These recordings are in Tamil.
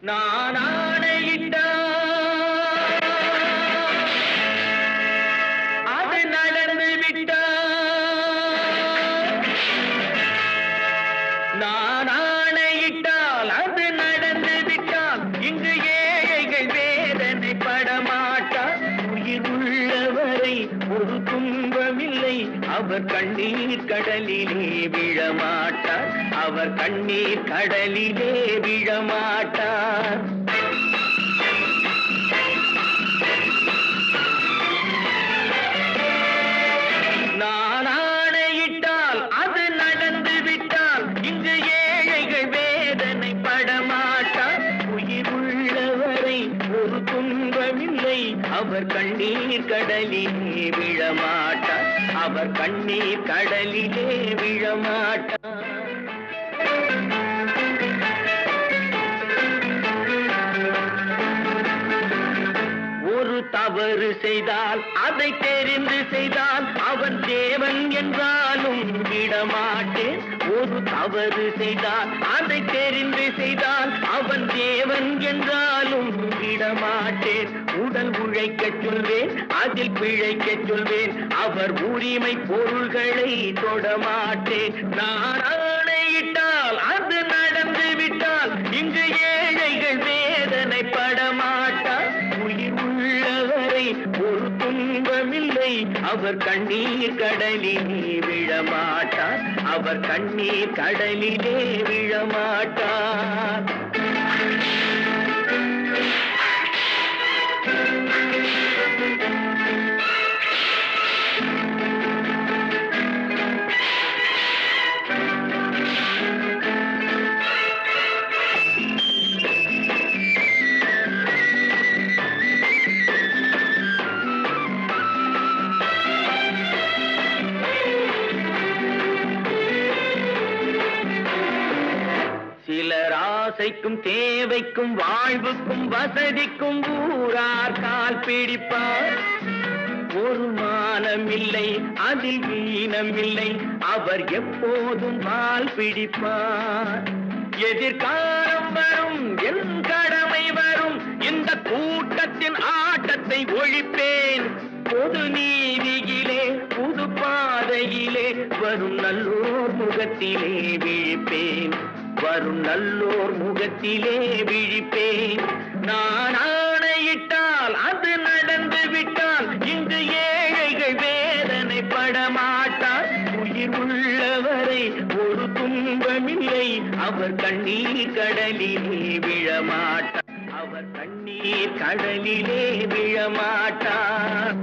நான் ஆணையிட்டால் அது நடந்து விட்டால், நான் ஆணையிட்டால் அது நடந்து விட்டால், இங்கு ஏழைகள் வேதனை படமாட்டார். உயிர் உள்ளவரை ஒரு துன்பமில்லை, அவர் கண்ணீர் கடலிலே விழமாட்டார், அவர் கண்ணீர் கடலிலே விழமாட்டார். நான் ஆணையிட்டால் அது நடந்து விட்டால், இங்கு ஏழைகள் வேதனை படமாட்டார். உயிர் உள்ளவரை ஒரு துன்பமில்லை, அவர் கண்ணீர் கடலிலே விழமாட்டார், அவர் கண்ணீர் கடலிலே விழமாட்டார். ஒரு தவறு செய்தால் அதை தெரிந்து செய்தால் அவன் தேவன் என்றாலும் விடமாட்டேன். ஒரு தவறு செய்தால் அதை தெரிந்து செய்தால் அவன் தேவன் என்றாலும் விடமாட்டேன். உடல் உழைக்கச் சொல்வேன், அதில் பிழைக்கச் சொல்வேன், அவர் உரிமை பொருள்களை தொடமாட்டேன். நான் ஆணையிட்டால் அது நடந்து விட்டால், இங்கு ஏழைகள் வேதனை படமாட்டார். உயிர் உள்ளவரை ஒரு துன்பமில்லை, அவர் கண்ணீர் கடலிலே விழமாட்டார், அவர் கண்ணீர் கடலிலே விழமாட்டார். சிலர் ஆசைக்கும் தேவைக்கும் வாழ்வுக்கும் வசதிக்கும் ஊரார் கால் பிடிப்பார். ஒரு மானமில்லை, அதில் ஈனமில்லை, அவர் எப்போதும் வால் பிடிப்பார். எதிர்காலம் வரும், என் கடமை வரும், இந்த கூட்டத்தின் ஆட்டத்தை ஒழிப்பேன். பொது நீதியிலே புது பாதையிலே வரும் நல்லோர் முகத்திலே விழிப்பேன், வரும் நல்லோர் முகத்திலே விழிப்பேன். நான் ஆணையிட்டால் அது நடந்து விட்டால், இங்கு ஏழைகள் வேதனை படமாட்டார். உயிர் உள்ளவரை ஒரு துன்பமில்லை, அவர் கண்ணீர் கடலிலே விழமாட்டார், அவர் கண்ணீர் கடலிலே விழமாட்டார்.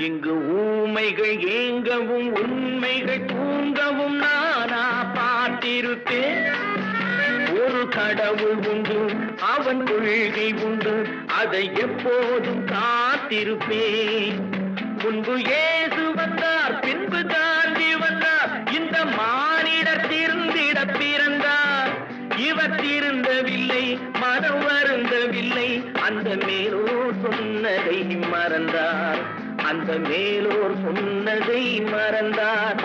இங்கு ஊமைகள் ஏங்கவும் உண்மைகள் தூங்கவும் நானா பார்த்திருப்பேன். ஒரு கடவுள் உண்டு, அவன் கொள்கை உண்டு, அதை எப்போதும் காத்திருப்பேன். முன்பு இயேசு வந்தார், பின்பு காந்தி வந்தார், இந்த மானிடர் திருந்திட பிறந்தார். இவர் திருந்தவில்லை, மனம் வருந்தவில்லை, அந்த மேலோர் சொன்னதை மறந்தார், அந்த மேலோர் சொன்னதை மறந்தார்.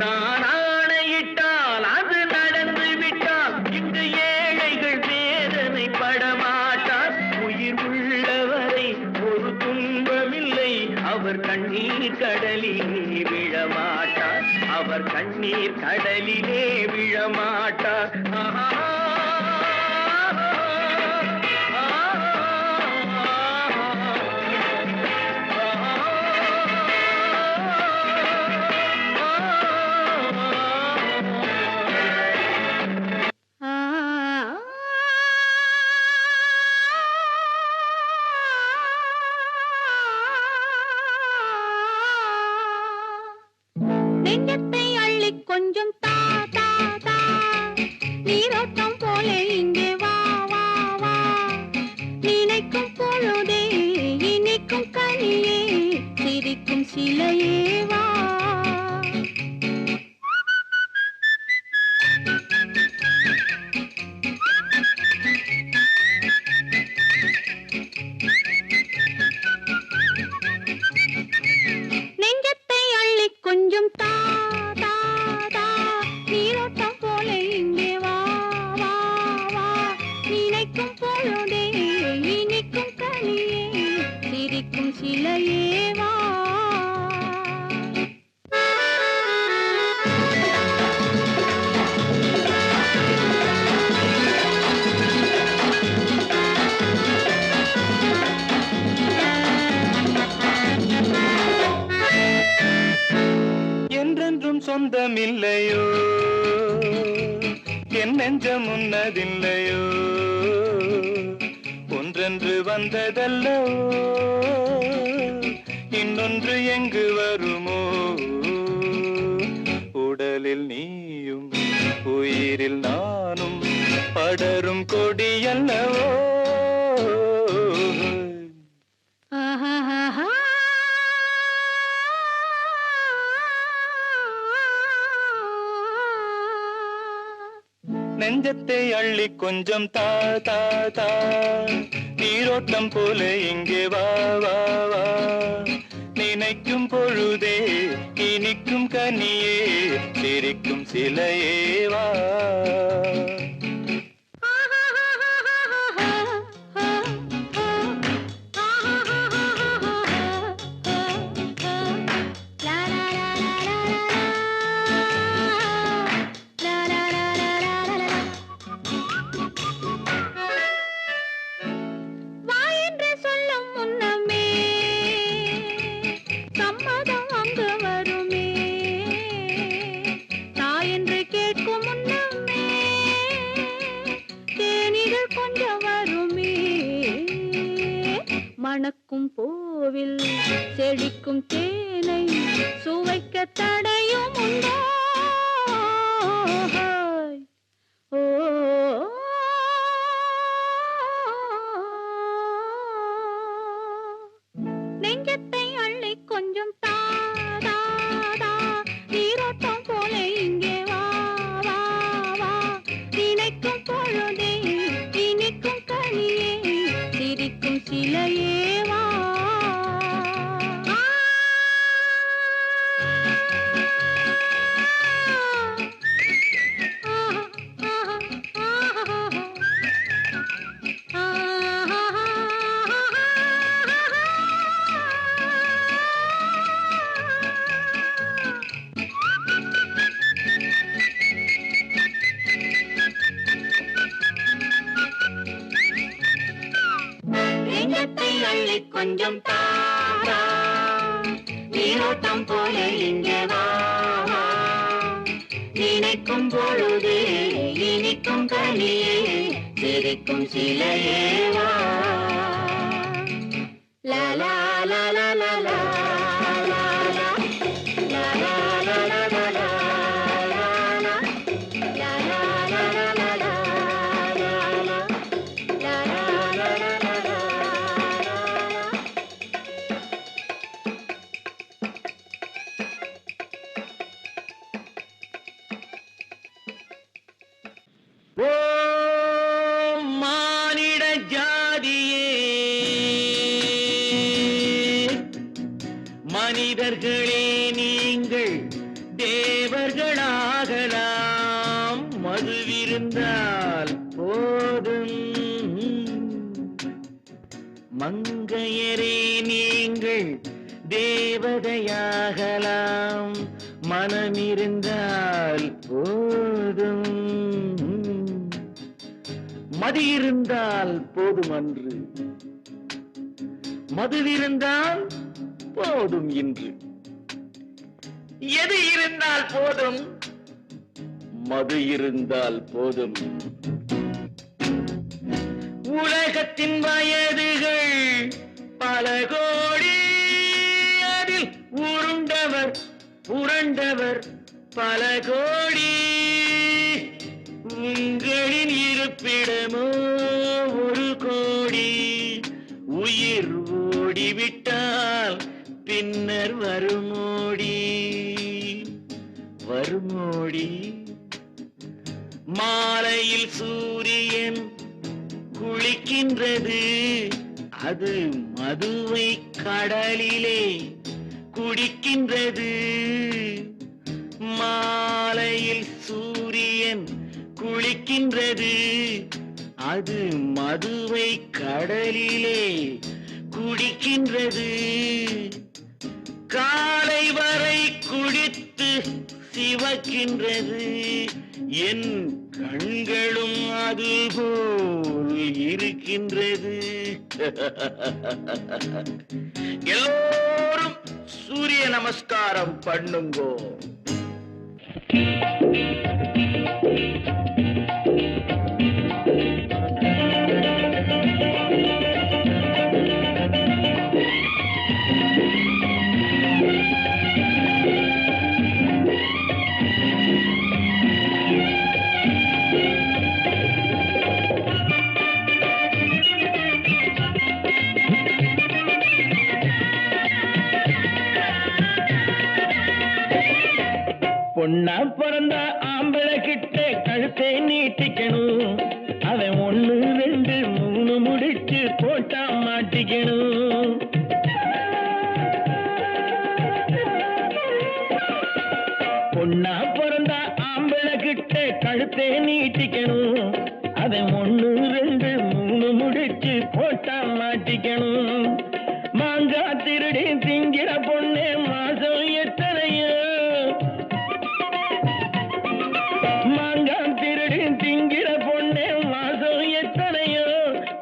நான் ஆணையிட்டால் அது நடந்து விட்டால், இங்கு ஏழைகள் வேதனை படமாட்டார். உயிர் உள்ளவரை ஒரு துன்பமில்லை, அவர் கண்ணீர் கடலிலே விழமாட்டார், அவர் கண்ணீர் கடலிலே விழமாட்டார். நெஞ்சத்தை அள்ளி கொஞ்சம் தா தா தா, நீரோட்டம் போல இங்கே வா வா வா, நினைக்கும் பொழுதே இனிக்கும் கனியே, சிரிக்கும் சிலையே வா. என் நெஞ்சம் உன்னதில்லையோ ஒன்றென்று வந்ததல்லோ இன்னொன்று எங்கு வருமோ உடலில் நீயும் உயிரில் நானும் படரும் கொடியல்லவோ நெஞ்சத்தை அள்ளி கொஞ்சம் தா தா தா நீரோட்டம் போல இங்கே வா வா வா நினைக்கும் பொழுதே இனிக்கும் கனியே சிரிக்கும் சிலையே வா மணக்கும் பூவில் செழிக்கும் தேனை சுவைக்க தடையும் உண்டோ ஓ நெஞ்சத்தை அள்ளி கொஞ்சம் தாதா நீரோட்டம் போல இங்கே வா வா வா நினைக்கும் பொழுதே இனிக்கும் கனியே சிரிக்கும் சிலையே கொஞ்சம் தாரா நீரோட்டம் போல இங்கே வா நினைக்கும் பொழுதே இனிக்கும் கனியே சிரிக்கும் சிலையே வா லா லா லா லா லா லா மனிதர்களே நீங்கள் தேவர்களாகலாம் மதுவிருந்தால் போதும் மங்கையரே நீங்கள் தேவதையாகலாம் மனமிருந்தால் போதும் மது இருந்தால் போதுமன்று மதுவிருந்தால் போதும் இன்று எது இருந்தால் போதும் மது இருந்தால் போதும் உலகத்தின் வயதுகள் பல கோடி அதில் உருண்டவர் புரண்டவர் பல கோடி உங்களின் இருப்பிடமோ ஒரு கோடி உயிர் ஓடிவிட்டால் பின்னர் வருமோடி வருமோடி மாலையில் சூரியன் குளிக்கின்றது அது மதுவை கடலிலே குடிக்கின்றது மாலையில் சூரியன் குளிக்கின்றது அது மதுவை கடலிலே குடிக்கின்றது காலை வரை குடித்து சிவக்கின்றது என் கண்களும் அதுபோல் இருக்கின்றது எல்லோரும் சூரிய நமஸ்காரம் பண்ணுங்கோ. பிறந்த ஆம்பளை கிட்ட கழுத்தை நீட்டிக்கணும் அவன் 1 2 3 முடிச்சு போட்டா மாட்டிக்கணும் பொண்ணா பிறந்த ஆம்பளை கிட்ட கழுத்தை நீட்டிக்கணும் அவன் 1 2 3 முடிச்சு போட்டா மாட்டிக்கணும் மாங்கா திருடி திங்கிற பொண்ணே மாசம் எத்தனையோ மாங்கா திருடி திங்கிற பொண்ணே மாசம் எத்தனையோ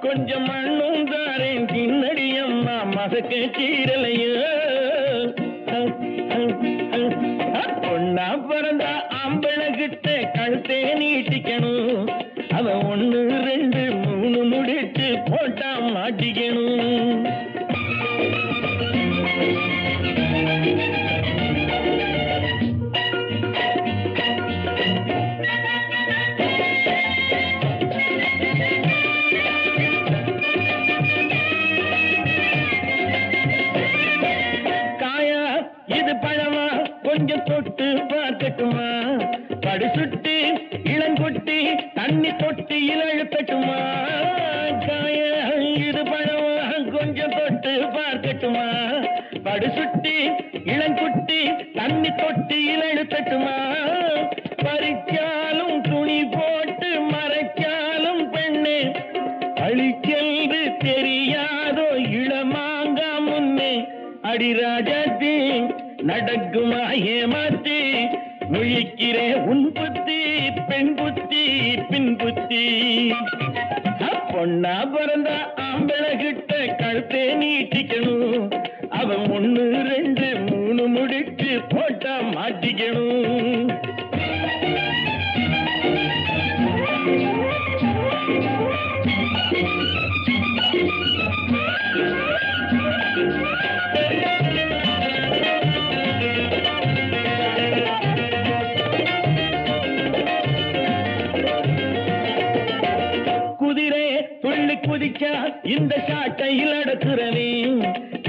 கொஞ்சம் மண்ணும் தாரேன் தின்னடி அம்மா மசக்க சீரலையோ பொண்ணா பிறந்த ஆம்பளை கிட்ட கழுத்தே நீட்டிக்கணும் அவன் 1 2 3 முடிச்சு போட்டா மாட்டிக்கணும் கொஞ்சம் தொட்டு பார்க்கட்டுமா படு சுட்டு இளங்கொட்டி தண்ணி தொட்டி இழழுத்தட்டுமா காய இது பழமா கொஞ்சம் தொட்டு பார்க்கட்டுமா படு சுட்டி இளங்குட்டி தண்ணி தொட்டி இழழுத்தட்டுமா பறிச்சாலும் துணி போட்டு மறைச்சாலும் பெண்ணே அழிச்சென்று தெரியாதோ இளமாங்கா முன்னே அடிராஜாத்தி நடக்குமா ஏமாத்தி முழிக்கிறே உன் புத்தி பெண் புத்தி பின் புத்தி பொண்ணா பிறந்த ஆம்பளை கிட்ட கழுத்தே நீட்டிக்கணும் அவன் 1 2 3 முடிச்சு போட்டா மாட்டிக்கணும் குதிரை துள்ளி குதிச்சா இந்த சாட்டையில் அடக்குறவே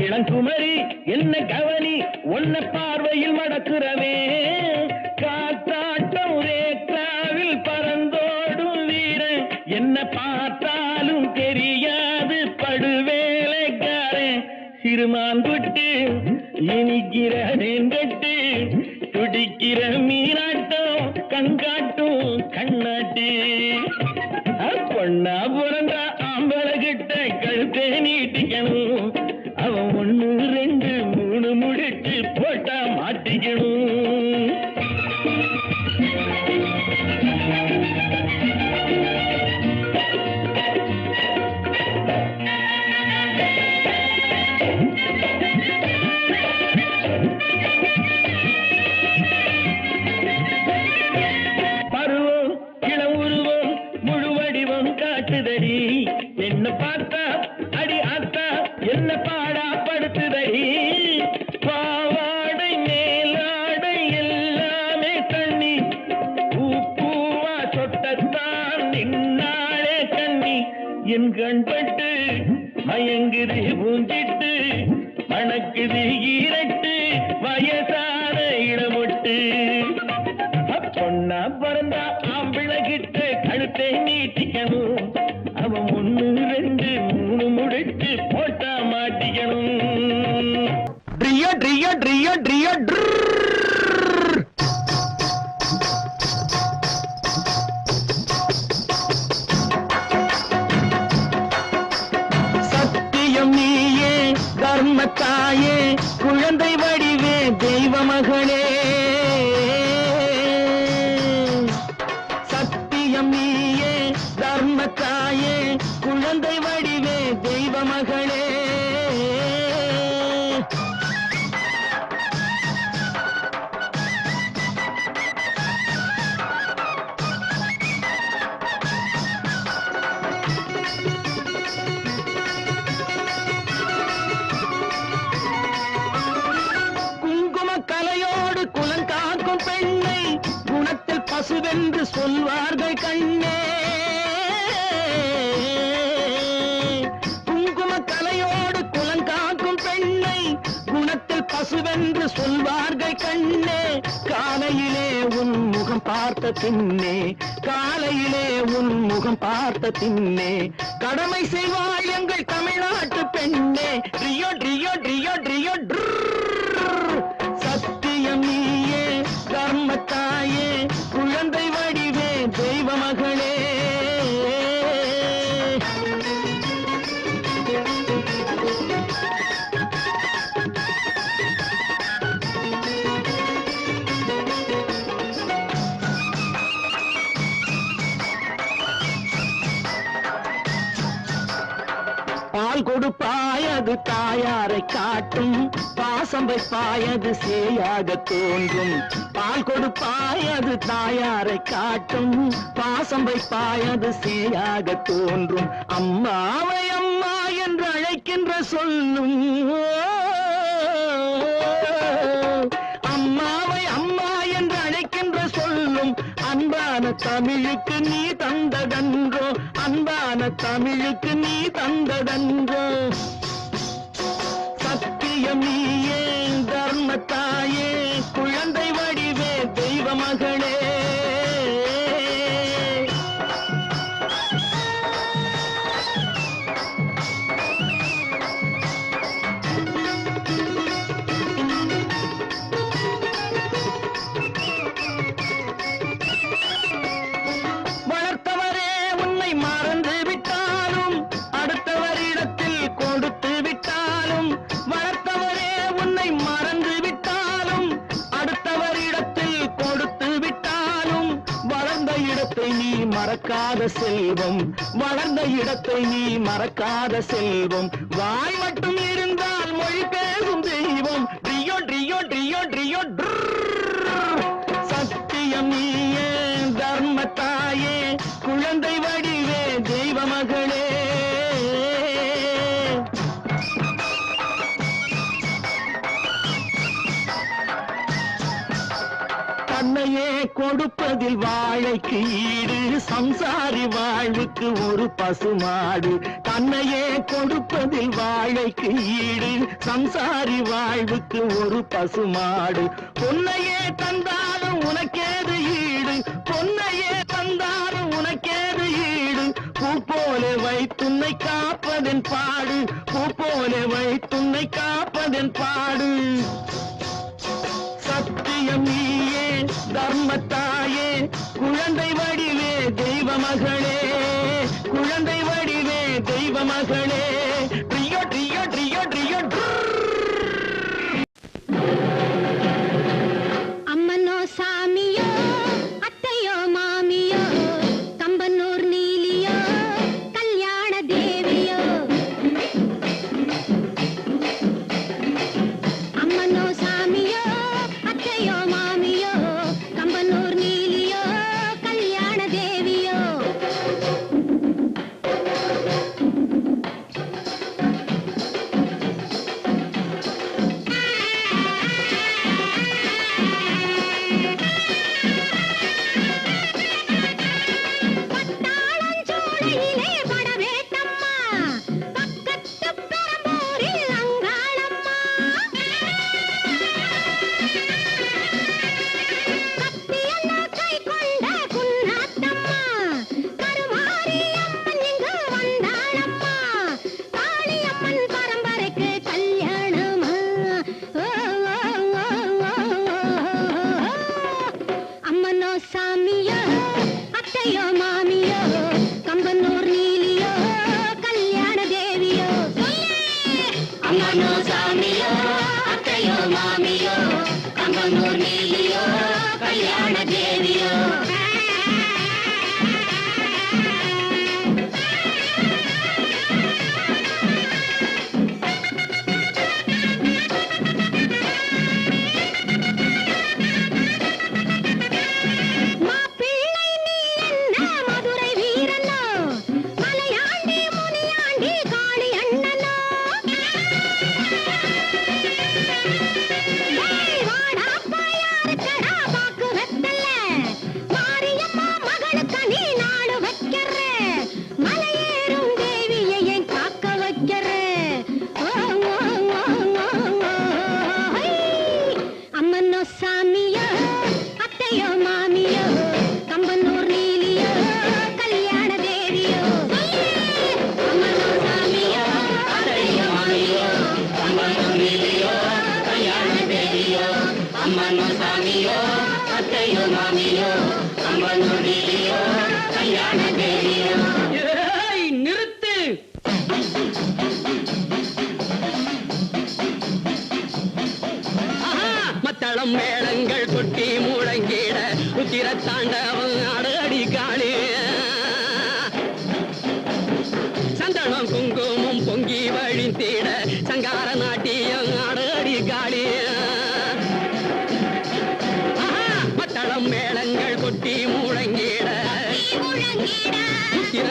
இளங்குமரி என்ன கவனி ஒன்ன பார்வையில் மடக்குறவே காத்தாட்டம் ரேக்ராவில் பறந்தோடும் வீரன் என்ன பார்த்தாலும் தெரியாது படுவேலைக்காரன் சிறுமான் குட்டு இனிக்கிறேன் கட்டு துடிக்கிற மீனாட்டம் கண்காட்டும் கண்ணாட்டி பொண்ணா பிறந்த ஆம்பளை கிட்ட கழுத்தை நீட்டிக்கணும் அவன் 1 2 3 முடிச்சு போட்டா மாட்டிக்கணும் பருவம் இளம் உருவம் முழு வடிவம் காட்டுதடி என்ன பார்த்தா அடி ஆத்தா என்ன பாடா படுத்துதடி பாவாடை மேலாடை எல்லாமே தண்ணி பூவா சொட்டத்தான் நின்னாளே கண்ணி என் கண்பட்டு மயங்குது பூஞ்சிட்டு மணக்குது ஈரட்டு வயசான இடமொட்டு பொண்ணா பிறந்த ஆம்பிளை கிட்ட கழுத்தை நீட்டிக்கணும் அவன் 1 2 3 முடிச்சு போட்டா மாட்டிக்கணும் ட்ரியா ட்ரியா ட்ரியா ட்ரியா சத்தியம் நீயே தர்மத்தாயே குழந்தை வடிவே தெய்வ மகளே நீயே தர்மத்தாயே குழந்தை வடிவே தெய்வ மகளே குங்கும கலையோடு குலங்காக்கும் பெண்ணை குணத்தில் பசுவென்று சொல்வார்கள் கண்ணே குங்கும கலையோடு குலங்காக்கும் பெண்ணை குணத்தில் பசுவென்று சொல்வார்கள் கண்ணே, காலையிலே உன் முகம் பார்த்த பின்னே, காலையிலே உன் முகம் பார்த்த பின்னே, கடமை செய்வாள் எங்கள் தமிழ்நாட்டு பெண்ணே. ட்ரியோ ட்ரியோ ட்ரியோ ட்ரியோ சத்தியம் நீயே, தர்மத்தாயே, குழந்தை வடிவே, தெய்வ மகளே. பால் கொடுப்பாய் அது தாயாரை காட்டும், பாசம் வைப்பாய் அது சேயாக தோன்றும். பால் கொடுப்பாய் அது தாயாரை காட்டும், பாசம் வைப்பாய் அது சேயாக தோன்றும். அம்மாவை அம்மா என்று அழைக்கின்ற சொல்லும், அம்மாவை அம்மா என்று அழைக்கின்ற சொல்லும், அன்பான தமிழுக்கு நீ தந்ததன்றோ, அன்பான தமிழுக்கு நீ தந்ததன்றோ. சத்தியம் நீயே, தர்மத்தாயே, குழந்தை வடிவே, தெய்வ மகளே. நீ மறக்காத செல்வம், வளர்ந்த இடத்தை நீ மறக்காத செல்வம், வாய் மட்டும் இருந்தால் மொழி பேசும் தெய்வம். ட்ரியோ ட்ரியோ ட்ரியோ ட்ரியோ சத்தியம் நீயே, தர்மத்தாயே, குழந்தை வடிவே, தெய்வ மகளே. தன்னையே கொடுப்பதில் வாழைக்கு ஈடு, சம்சாரி வாழ்வுக்கு ஒரு பசுமாடு. தன்னையே கொடுப்பதில் வாழைக்கு ஈடு, சம்சாரி வாழ்வுக்கு ஒரு பசுமாடு. பொன்னையே தந்தாலும் உனக்கேது ஈடு, பொன்னையே தந்தாலும் உனக்கேது ஈடு. பூ போல வைத்துன்னை காப்பதன் பாடு, பூ போல வைத்துன்னை காப்பதன் பாடு. சத்தியம் நீயே, தர்மத்தாயே, குழந்தை வடிவே, தெய்வ மகளே, குழந்தை வடிவே, தெய்வ மகளே. ட்ரியோ ட்ரியோ ட்ரியோ ட்ரியோ அம்மனோ சாமியோ, அத்தையோ மாமியோ, கம்பனூர் நீலியோ, கல்யாண தேவியோ. அம்மனோ சாமியோ, அத்தையோ மாமியோ, கம்பனூர் நீலியோ, கல்யாண தேவியோ. பட்டாளஞ்சோலையிலே படவேட்டம்மா, பக்கத்து பெரம்பூரில் அங்காளம்மா. கத்தியெல்லா கை கொண்ட குன்னாத்தம்மா, கருமாரி அம்மன் இங்கு வந்தாளம்மா. காளியம்மன் பரம்பரைக்கு கல்யாணமா. ஓ, ஓ, ஓ, ஓ, ஓ. அம்மனோ சாமியோ, அத்தையோ மாமியோ, கம்பனூர் நீலியோ, கல்யாண தேவியோ. அம்மனோ சாமியோ, அத்தையோ மாமியோ, கம்பனூர் நீலியோ, கல்யாண தேவியோ. மாப்பிள்ளை நீ என்ன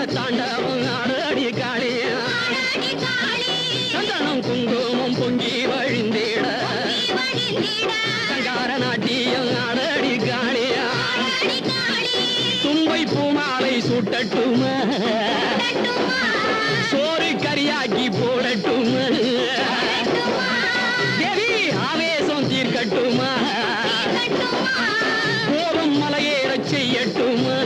தாண்டவம் ஆடடி காளியா சந்தனம் குங்குமம் பொங்கி வழிந்திட சங்கார நாட்டியம் ஆடடி காளியா தும்பை பூமாலை சூட்டட்டுமா சோறு கரியாக்கி போடட்டுமா தேவி ஆவேசம் தீர்க்கட்டுமா கோபம் மலையேறச் செய்யட்டுமா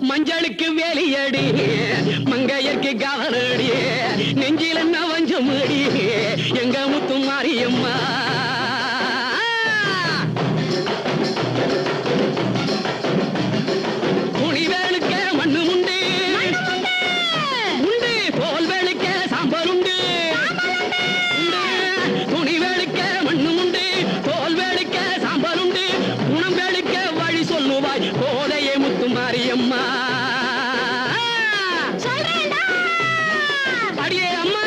மஞ்சளுக்கு வேலியடி மங்கையர்க்கு கவனடி நெஞ்சில் என்ன வஞ்சமடி எங்க முத்து மாரியம்மா துணிவேலுக்க மண்ணு உண்டு உண்டு தோல் வேலுக்க சாம்பல் உண்டு துணிவேலுக்க மண்ணு உண்டு தோல் வேலுக்க சாம்பல் உண்டு குணம் வேலுக்க வழி சொல்லுவாய் கோதையே முத்து மாரியம்மா அடியே அம்மா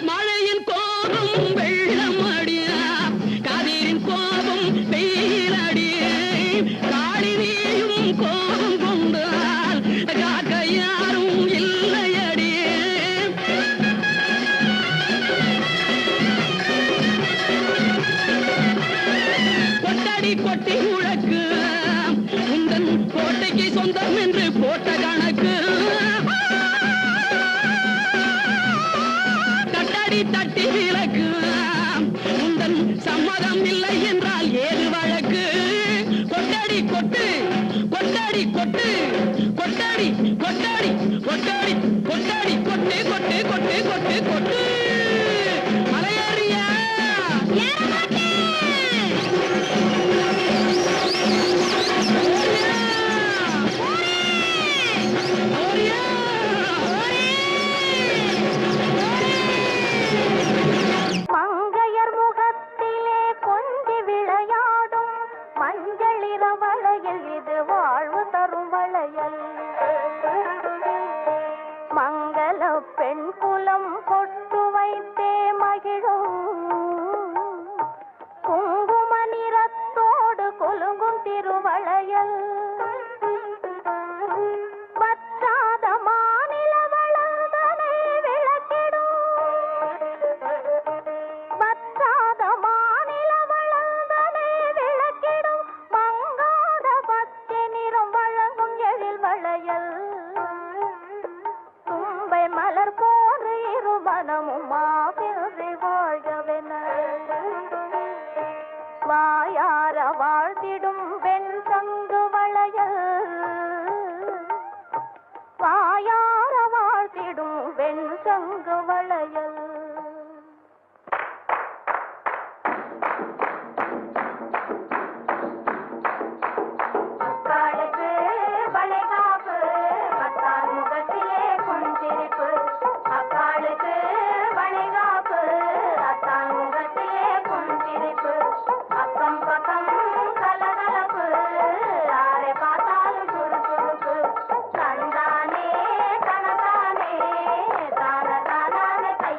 மழையின் கோபம் வெள்ளம் அடியா காதீரின் கோபம் வெயில் அடியே காளினியும் கோபம் கொண்டால் காக்க யாரும் இல்லை அடியே கொட்டடி கொட்டி உழக்கு உந்தன் கோட்டைக்கு சொந்தம் என்று போட்ட கணக்கு தட்டடி தட்டி விளக்கு உந்தன் சம்மதம் இல்லை என்றால் ஏது வழக்கு கொட்டடி கொட்டு கொட்டடி கொட்டு கொட்டடி கொட்டடி கொட்டடி கொட்டடி கொட்டு கொட்டு கொட்டு கொட்டு கொட்டு மலையேறியா மங்கையர் முகத்திலே கொஞ்சி விளையாடும் மஞ்சளிர வளையல் இது வாழ்வு தரும் வளையல் மங்கள பெண் குலம் கொட்டு வைத்தே மகிழும் குங்கும நிறத்தோடு கொலுங்கும் திருவளையல் வற்றாத மாநில வளர்ந்தனை விளக்கிடும் வற்றாத மாநில வளர்ந்தனை விளக்கிடும் மங்காத பச்சை நிறம் வழங்கும் எழில் வளையல் தும்பை மலர் போன்று இரு மனமும் மாபின்றி வாழ்கவென வாயார வாழ்த்திடும் வெண் சங்கு வளையல் வாயார வாழ்த்திடும் வெண் சங்கு வளையல் அக்காளுக்கு வளைகாப்பு பத்தான் முகத்திலே புன்சிரிப்பு அக்காளுக்கு வளைகாப்பு அத்தான் முகத்திலே புன்சிரிப்பு அக்கம் பக்கம் கலகலப்பு யாரை பார்த்தாலும் சுறுசுறுப்பு தந்தானே தனதானே தான தானான கை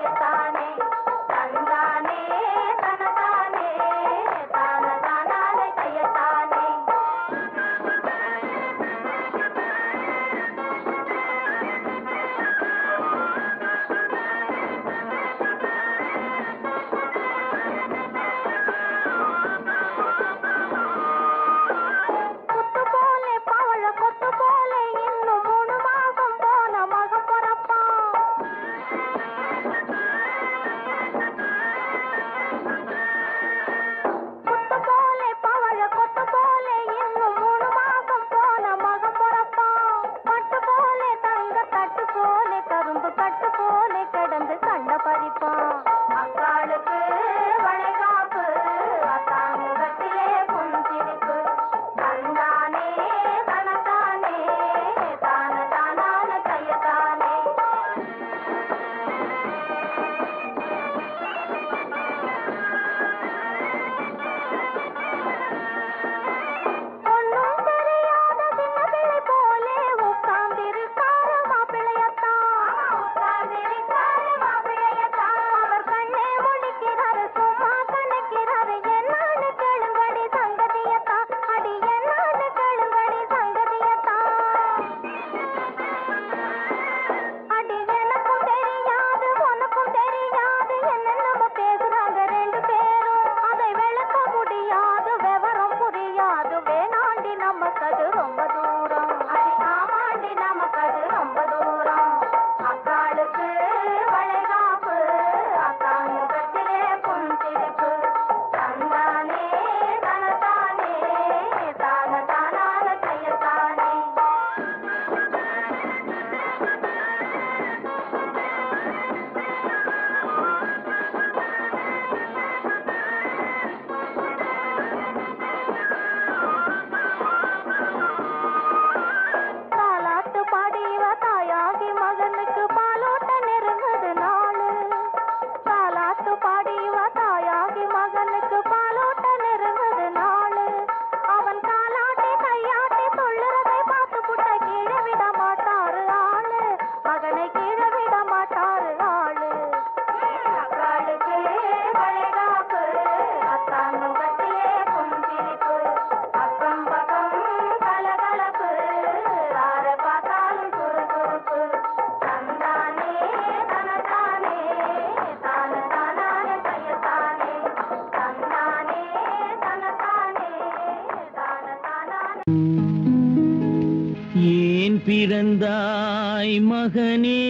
பிறந்தாய் மகனே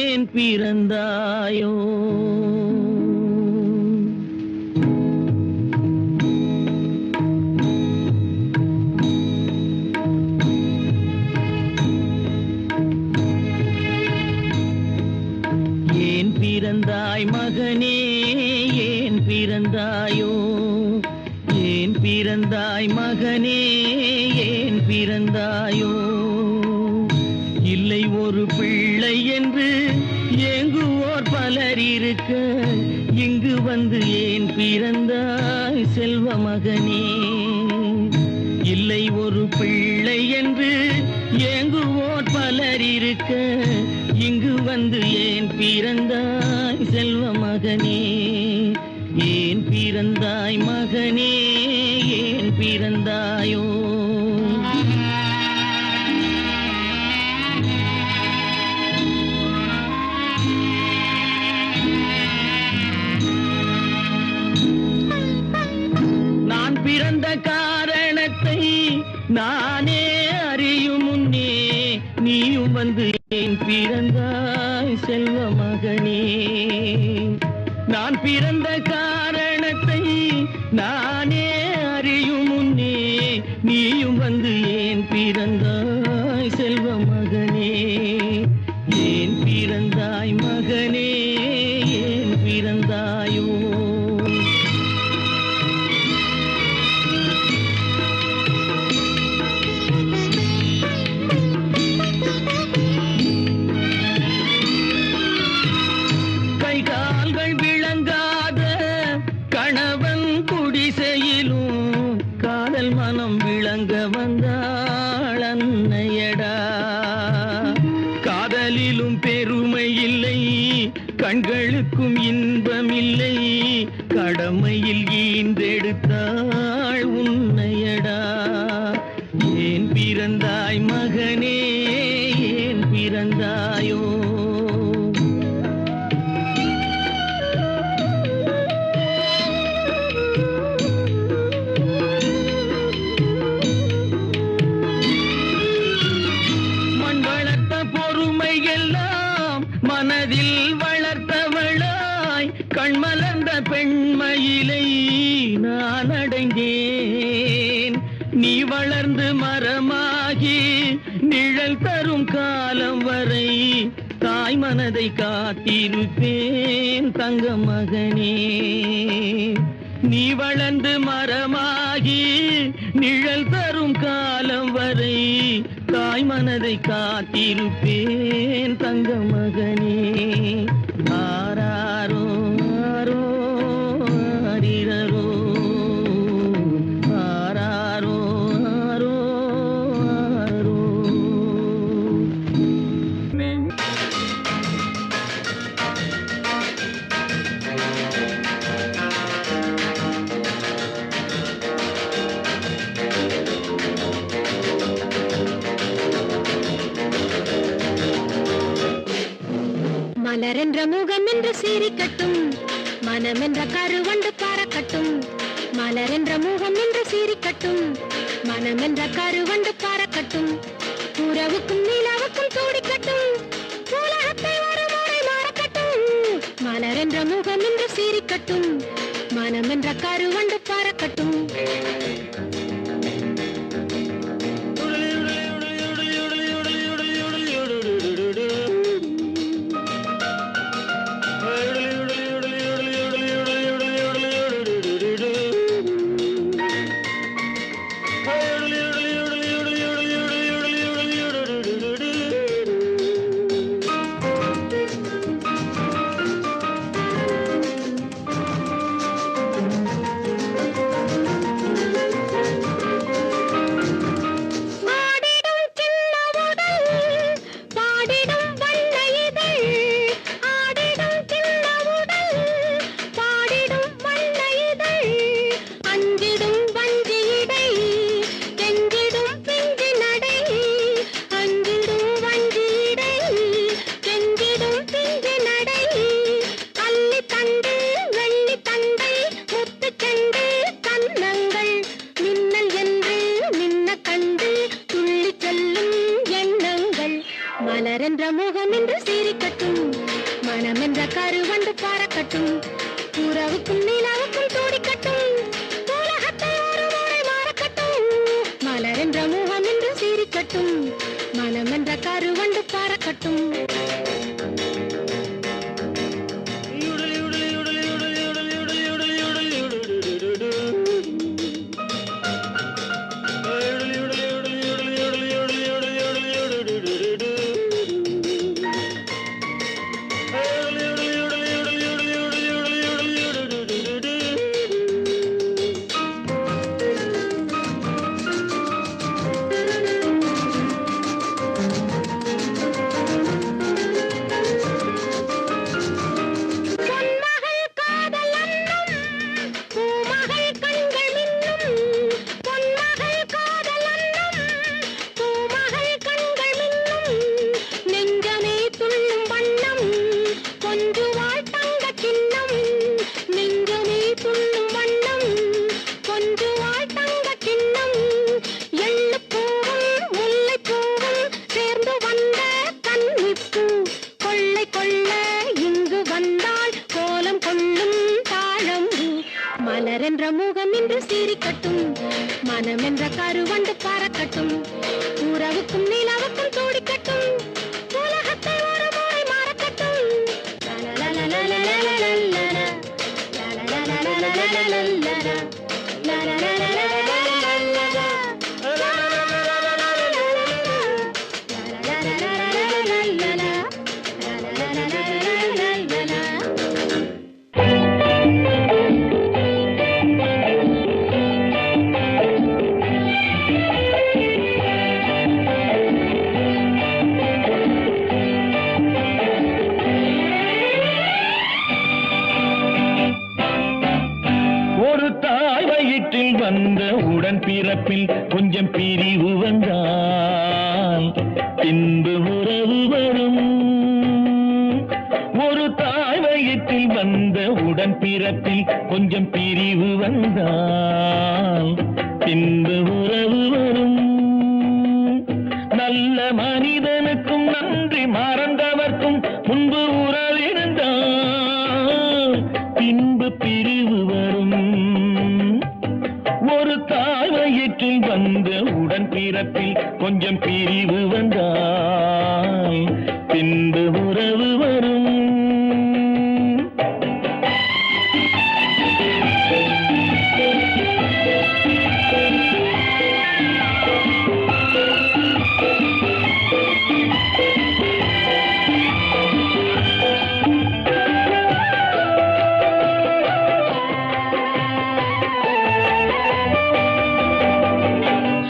ஏன் பிறந்தாயோ ஏன் பிறந்தாய் மகனே ஏன் பிறந்தாயோ ஏன் பிறந்தாய் மகனே ஏன் பிறந்தாயோ இல்லை ஒரு பிள்ளை என்று ஏங்குவோர் பலர் இருக்க இங்கு வந்து ஏன் பிறந்தாய் செல்வ மகனே இல்லை ஒரு பிள்ளை என்று ஏங்குவோர் பலர் இருக்க இங்கு வந்து ஏன் பிறந்தாய் செல்வ மகனே ஏன் பிறந்தாய் மகனே ஏன் பிறந்தாயோ நான் பிறந்த காரணத்தை நானே அறியும் முன்னே நீயும் வந்து ஏன் பிறந்தாய் செல்வ மகனே நான் பிறந்த காரணத்தை நானே அறியும் முன்னே நீயும் வந்து ஏன் பிறந்தாய் செல்வ மகனே ஏன் பிறந்தாய் மகனே ஏன் பிறந்தாயோ கைகால்கள் விளங்காத கணவன் குடிசையிலும் காதல் மனம் விளங்க வந்தாள் அன்னையடா காதலிலும் பெருமை இல்லை கண்களுக்கும் இன்பம் இல்லை கடமையில் ஈன்றெடுத்தாள் உன்னையடா ஏன் பிறந்தாய் மகனே ஏன் பிறந்தாயோ மனதில் வளர்த்தவளாய் கண்மலர்ந்த பெண்மயிலை நான் அடைந்தேன் நீ வளர்ந்து மரமாகி நிழல் தரும் காலம் வரை தாய் மனதை காத்திருப்பேன் தங்க மகனே நீ வளர்ந்து மரமாகி நிழல் தரும் காலம் வரை தாய் மனதை காத்திருப்பேன் தங்க மகனே ஆராரோ ஆரோ ஆரிரரோ ஆராரோ ஆரோ ஆரோ மலரென்ற முகம் என்று சீரிக்கட்டும் மனமென்ற கருவண்டு பறக்கட்டும் மலரென்ற முகம் என்று சீரிக்கட்டும் மனமென்ற கருவண்டு பறக்கட்டும் உறவுக்கும் நிலவுக்கும் சூடிக்கட்டும் உலகத்தை ஒரு முறை மறக்கட்டும் மலரென்ற முகம் என்று சீரிக்கட்டும் மனமென்ற கருவண்டு பறக்கட்டும் சீரிக்கட்டும் மனம் என்ற கருவண்டு பறக்கட்டும் உறவுக்கும் நிலவுக்கும் தோடிக்கட்டும் உலகத்தை ஒரு முறை மாறக்கட்டும் மலர் என்ற முகம் என்று சீரிக்கட்டும் மனம் என்ற கருவண்டு பறக்கட்டும் மலர் என்ற முகம் என்று சீரிக்கட்டும் மனம் என்ற கருவண்டு பறக்கட்டும் உறவுக்கும் நிலவுக்கும் தோடிக்கட்டும் உலகத்தை ஒரு முறை மாறக்கட்டும் வந்த உடன் பிறப்பில் கொஞ்சம் பிரிவு வந்தால் பின்பு உறவு வரும். ஒரு தாய் வயிற்றில் வந்த உடன் பிறப்பில் கொஞ்சம் பிரிவு வந்தால் பின்பு உறவு வரும். நல்ல மனிதனுக்கும் நன்றி மறந்தவர்க்கும் முன்பு உறவிருந்தால் பின்பு பிரிவு வரும். ஒரு தாய் வயிற்றில் வந்த உடன் பிறப்பில் கொஞ்சம் பிரிவு வந்தால் பின்பு உறவு வரும்.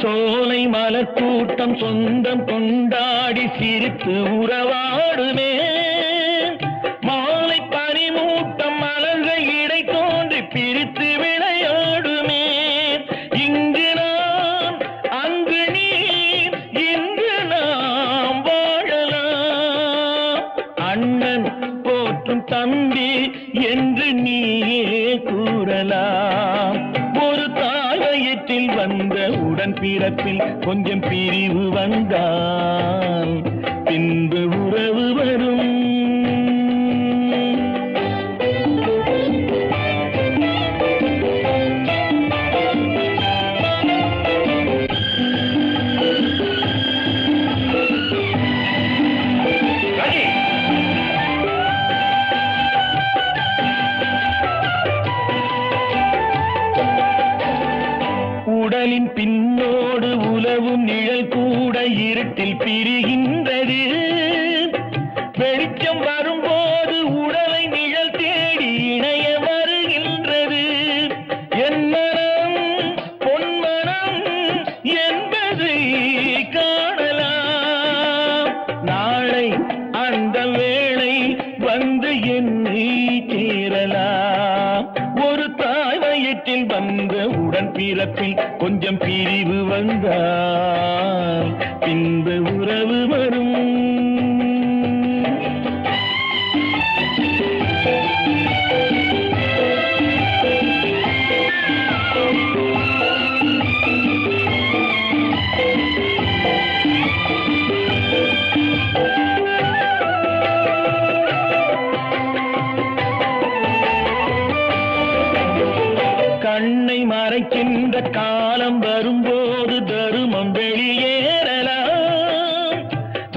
சோலை மலர் கூட்டம் சொந்தம் கொண்டாடி சிரித்து உறவாடுமே. மாலை பனிமூட்டம் மலர்கள் இடை தோன்றி பிரித்து விளையாடுமே. இங்கு நான் அங்கு நீ இன்று நாம் வாழலாம். அண்ணன் போற்றும் தம்பி என்று நீயே கூறலாம். ஒரு தாய் வயிற்றில் வந்த உடன் பிறப்பில் கொஞ்சம் பிரிவு வந்தால் பின்பு உறவு வரும். உடலின் பின்னோடு உலவும் நிழல் கூட இருட்டில் பிரிகின்றது. வெளிச்சம் வரும்போது உடலை நிழல் தேடி இணைய வருகின்றது. என் மனம் பொன்மனம் என்பதை காணலாம். நாளை அந்த வேளை வந்து என்னை சேரலாம். ஒரு தாய் வயிற்றில் வந்த உடன் பிறப்பில் கொஞ்சம் பிரிவு வந்தால் பின்பு உறவு வரும். காலம் வரும்போது தருமம் வெளியேறலாம்.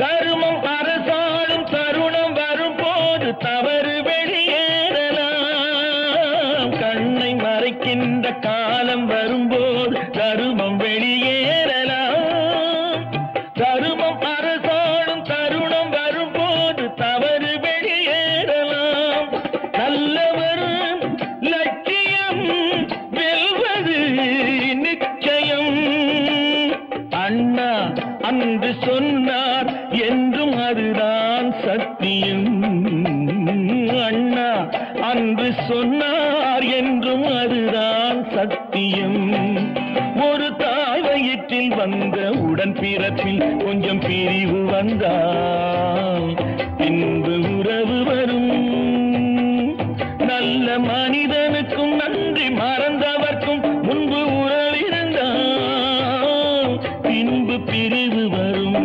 தருமம் அரசாளும் தருணம் வரும்போது தவறு வெளியேறலாம். கண்ணை மறைக்கின்ற காலம் வரும்போது தருமம் வெளியேறலாம். தருமம் அரசாளும் தருணம் வரும்போது தவறு வெளியேறலாம். நல்லவர் லட்சியம் வெல்வது நிச்சயம். அண்ணா அன்று சொன்னார் என்றும் அதுதான் சத்தியம். அண்ணா அன்று சொன்னார் என்றும் அதுதான் சத்தியம். ஒரு தாய் வயிற்றில் வந்த உடன் பிறப்பில் கொஞ்சம் பிரிவு வந்தால் பின்பு உறவு வரும். நல்ல மனிதனுக்கும் நன்றி மறந்தவர்க்கும் முன்பு உறவிருந்தால் பின்பு பிரிவு வரும்.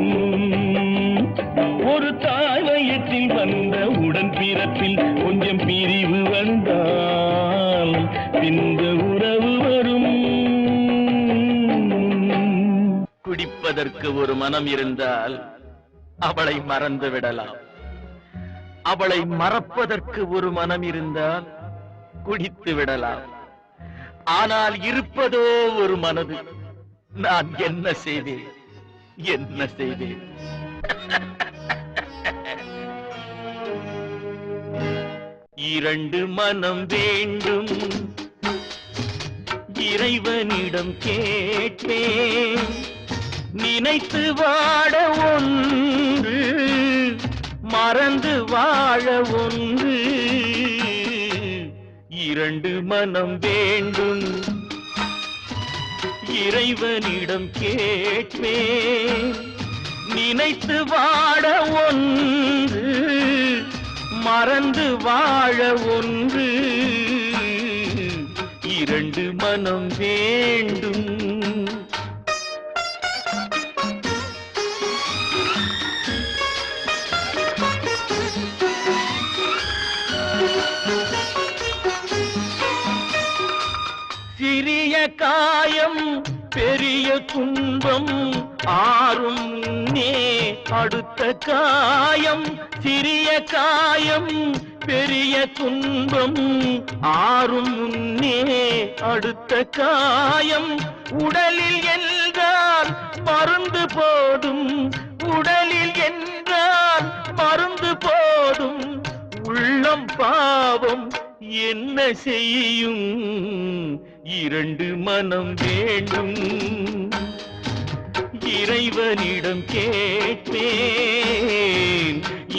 ஒரு தாய் வயிற்றில் வந்த உடன் பிறப்பில் கொஞ்சம் பிரிவு வந்தால் பின்பு உறவு வரும். குடிப்பதற்கு ஒரு மனம் இருந்தால் அவளை மறந்து விடலாம். அவளை மறப்பதற்கு ஒரு மனம் இருந்தால் குடித்து விடலாம். ஆனால் இருப்பதோ ஒரு மனது. நான் என்ன செய்தேன், என்ன செய்தேன்? இரண்டு மனம் வேண்டும், இறைவனிடம் கேட்பேன். நினைத்து வாட ஒன்று, மறந்து வாழ ஒன்று. இரண்டு மனம் வேண்டும், இறைவனிடம் கேட்பேன். நினைத்து வாட ஒன்று, மறந்து வாழ ஒன்று. இரண்டு மனம் வேண்டும். சிறிய காயம் பெரிய துன்பம் ஆறும் முன்னே அடுத்த காயம். சிறிய காயம் பெரிய துன்பம் ஆறும் முன்னே அடுத்த காயம். உடலில் என்றால் மருந்து போதும், உடலில் என்றால் மருந்து போதும். உள்ளம் பாவம் என்ன செய்யும்? இரண்டு மனம் வேண்டும், இறைவனிடம் கேட்பேன்.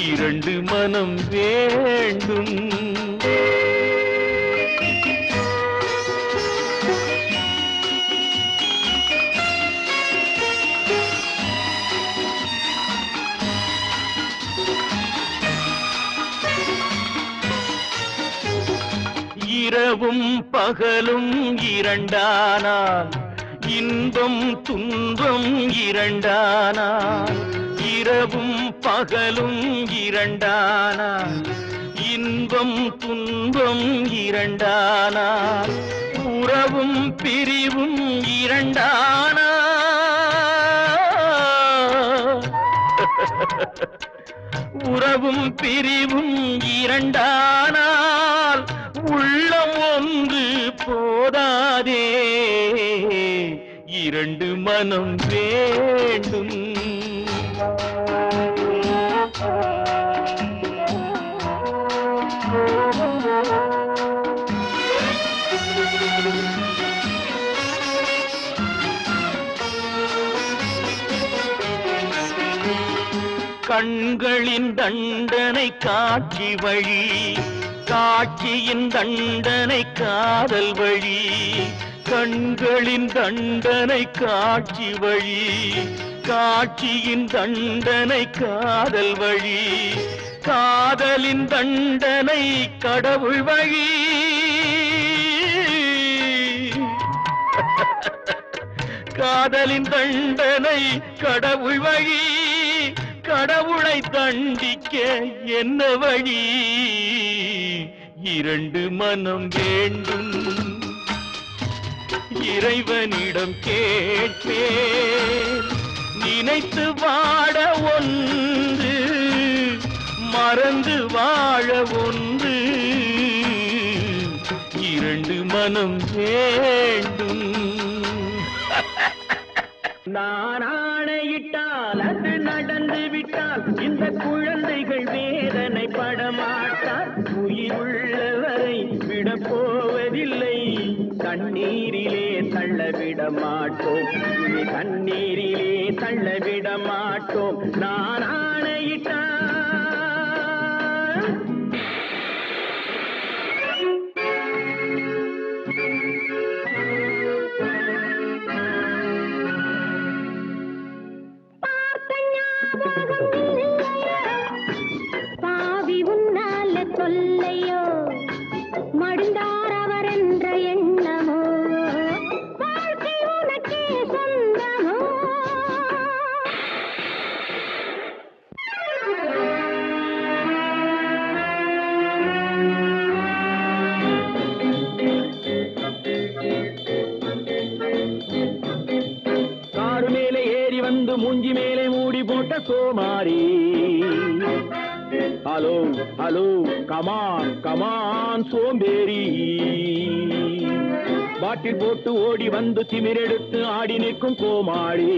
இரண்டு மனம் வேண்டும். இரவும் பகலும் இரண்டானால் இன்பம் துன்பம் இரண்டானால். இரவும் பகலும் இரண்டானால் இன்பம் துன்பம் இரண்டானால். உறவும் பிரிவும் இரண்டானால். உறவும் பிரிவும் இரண்டானால் உள்ளம் ஒன்று போதாதே. இரண்டு மனம் வேண்டும். கண்களின் தண்டனை காட்சி வழி, காட்சியின் தண்டனை காதல் வழி. கண்களின் தண்டனை காட்சி வழி, காட்சியின் தண்டனை காதல் வழி. காதலின் தண்டனை கடவுள் வழி. காதலின் தண்டனை கடவுள் வழி. கடவுளை தண்டிக்க என்ன வழி? இரண்டு மனம் வேண்டும், இறைவனிடம் கேட்பேன். நினைத்து வாழ ஒன்று, மறந்து வாழ ஒன்று, இரண்டு மனம் வேண்டும். நான் ஆணையிட்டால் அது நடந்து விட்டால் இந்த குழந்தைகள் வேதனை படமாட்டார். உயிருள்ளவரை விடப் போவதில்லை, தண்ணீரிலே தள்ளவிட மாட்டோம், இனி தண்ணீரிலே தள்ளவிட மாட்டோம். நான் ஆணையிட்டால் பாவி உன்னால தொல்லையோ, மடிந்தார் அவர் என்ற எண்ணமோ, வாழ்க்கை உனக்கே சொந்தமோ. காரு மேலே ஏறி வந்து மூஞ்சி மேலே மூடி போட்ட சோமாரி. ஹலோ ஹலோ கமான் கமான் சோம்பேறி. பாட்டில் போட்டு ஓடி வந்து திமிரெடுத்து ஆடி நிற்கும் கோமாளி.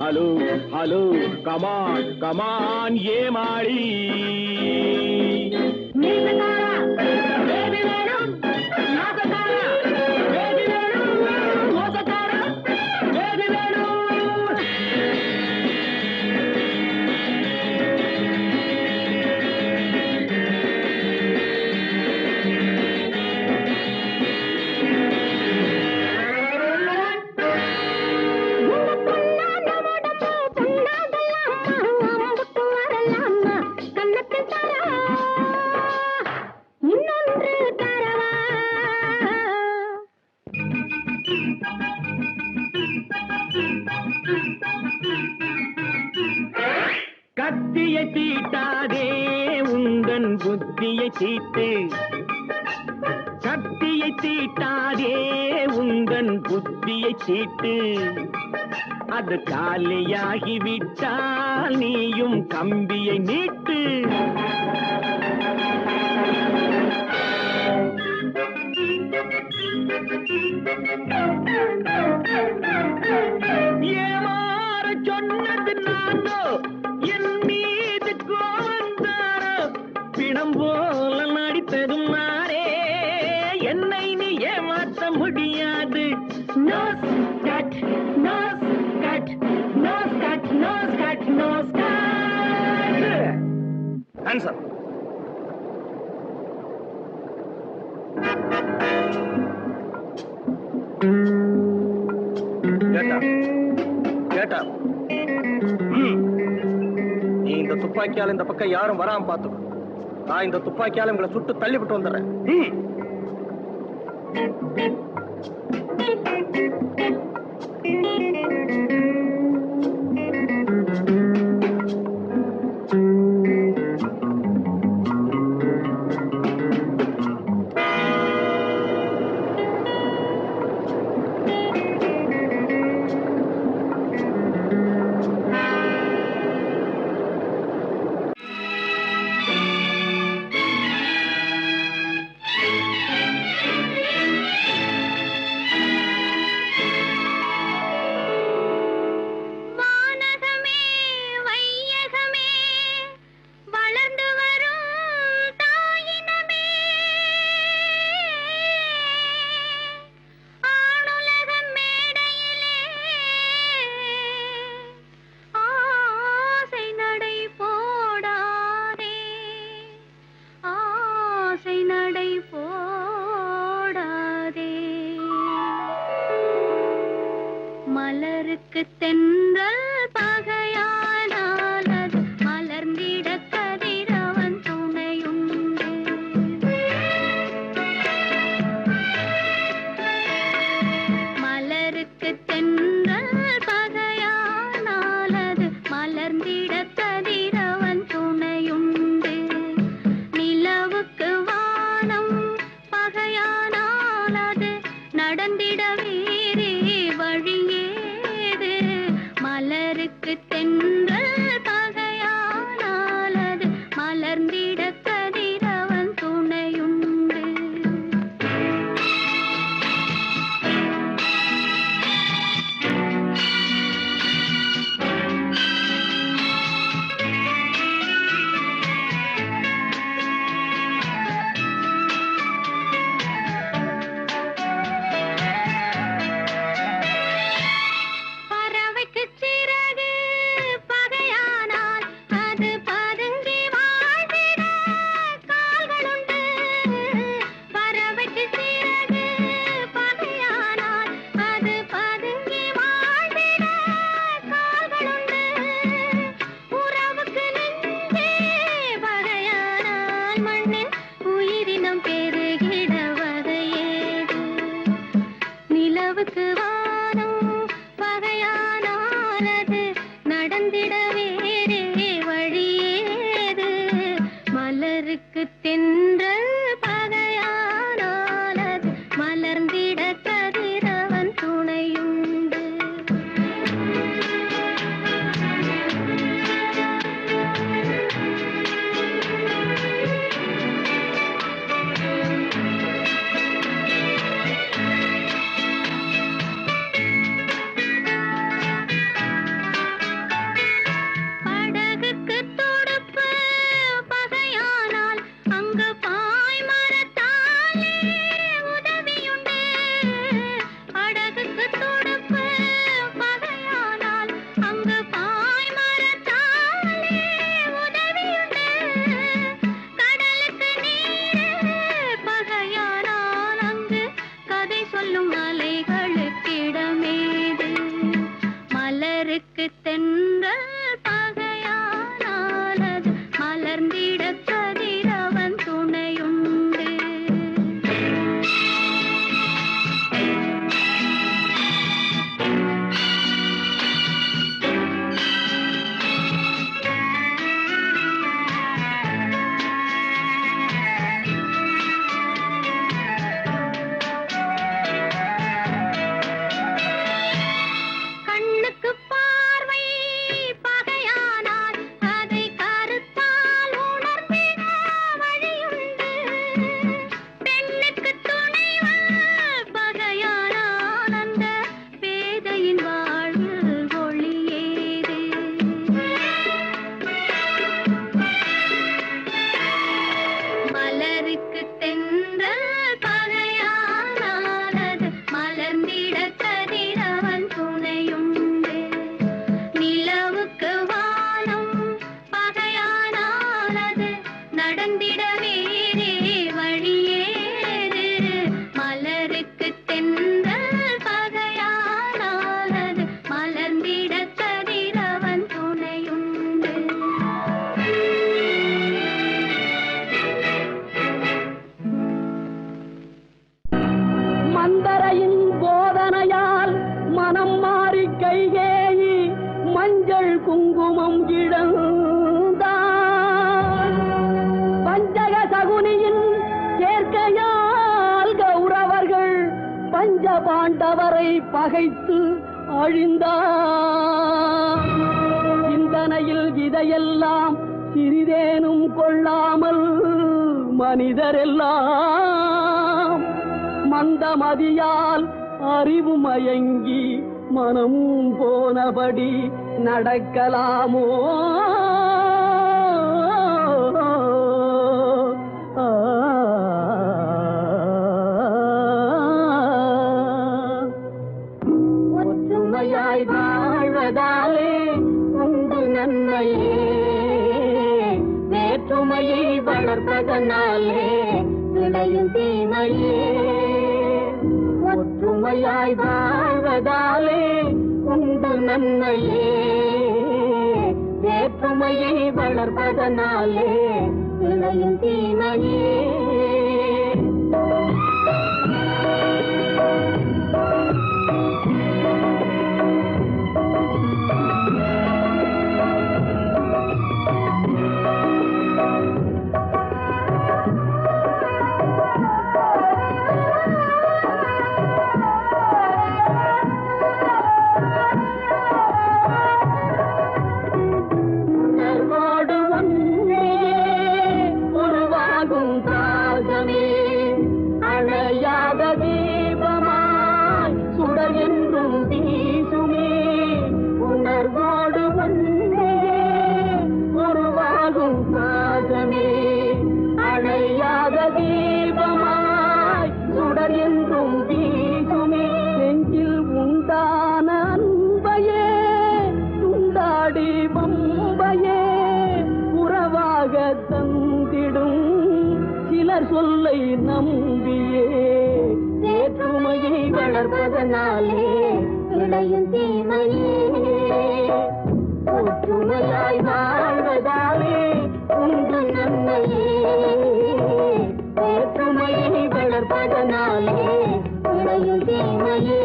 ஹலோ ஹலோ கமான் கமான் ஏமாளி. கத்தியை தீட்டாதே உந்தன் புத்தியை தீட்டு. கத்தியை தீட்டாதே உந்தன் புத்தியை தீட்டு. அது காலியாகிவிட்டால் நீயும் கம்பியை நீட்டு. ஏமாற சொன்னது நானோ, என் மீது கோவந்தாரோ, பிணம் போல நடித்ததும் நானே, என்னை நீ ஏமாற்ற முடியாது. Nose cut nose cut nose cut nose cut nose cut. Answer. கேட்டா நீ இந்த துப்பாக்கியால இந்த பக்கம் யாரும் வராம பாத்துக்கோ. நான் இந்த துப்பாக்கியால உங்களை சுட்டு தள்ளிவிட்டு வந்துடுறேன். மலருக்கு தென்றல் பகையானால் அது மலர்ந்திட கதிரவன் துணையுண்டு. மலருக்கு தென்றல் பகையானால் அது மலர்ந்திட கதிரவன் துணையுண்டு. நிலவுக்கு வானம் பகையானால் அது பகைத்து அழிந்தார். சிந்தனையில் இதையெல்லாம் சிறிதேனும் கொள்ளாமல் மனிதரெல்லாம் மந்தமதியால் அறிவு மயங்கி மனமும் போனபடி நடக்கலாமோ? ஒற்றுமையாய் வாழ்வதாலே உண்டு நன்மையே, வேற்றுமையை வளர்ப்பதனாலே விளையும் தீமையே. ஒற்றுமையாய் வாழ்வதாலே உண்டு நன்மையே, வேற்றுமையை வளர்ப்பதனாலே விளையும் தீமையே. சொல்லை நம்பியே வேற்றுமையை வளர்ப்பதனாலே விளையும் தீமையே. ஒற்றுமையாய் வாழ்வதாலே உண்டு நன்மையே, வேற்றுமையை வளர்ப்பதனாலே விளையும் தீமையே.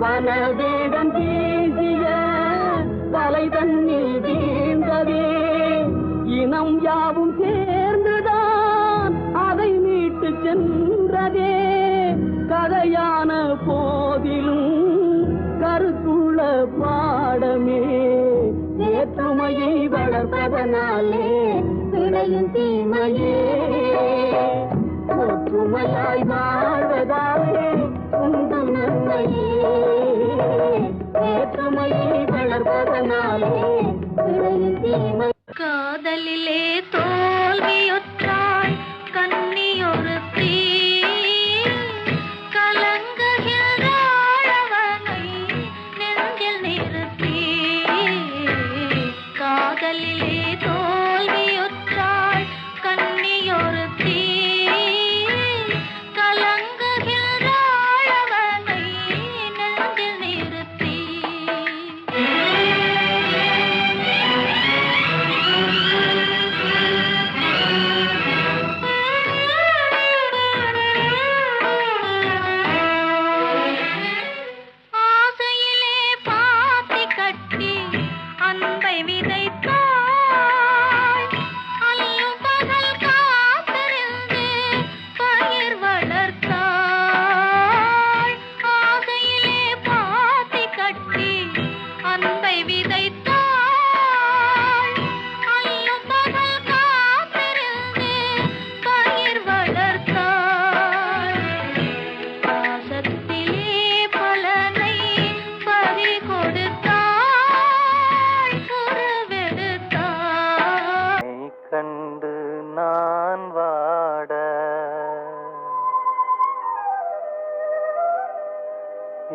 வனவேகம் பேசிய வலை தன்னில் வீழ்ந்ததே, இனம் யாவும் சேர்ந்துதான் அதை மீட்டு சென்றதே. கதையான போதிலும் கருத்துள்ள பாடமே, வேற்றுமையை வளர்ப்பதனாலே விளையும் தீமையே. ஒற்றுமையாய் வாழ்வதாலே உண்டு நன்மையே, வேற்றுமையை வளர்ப்பதனாலே விளையும் தீமை. காதலிலே தோல்வியுற்றாள் கன்னியொருத்தி, கலங்குகிறாள் அவனை நெஞ்சில் நிறுத்தி. காதலிலே தோல்வியுற்றாள் கன்னியொருத்தி,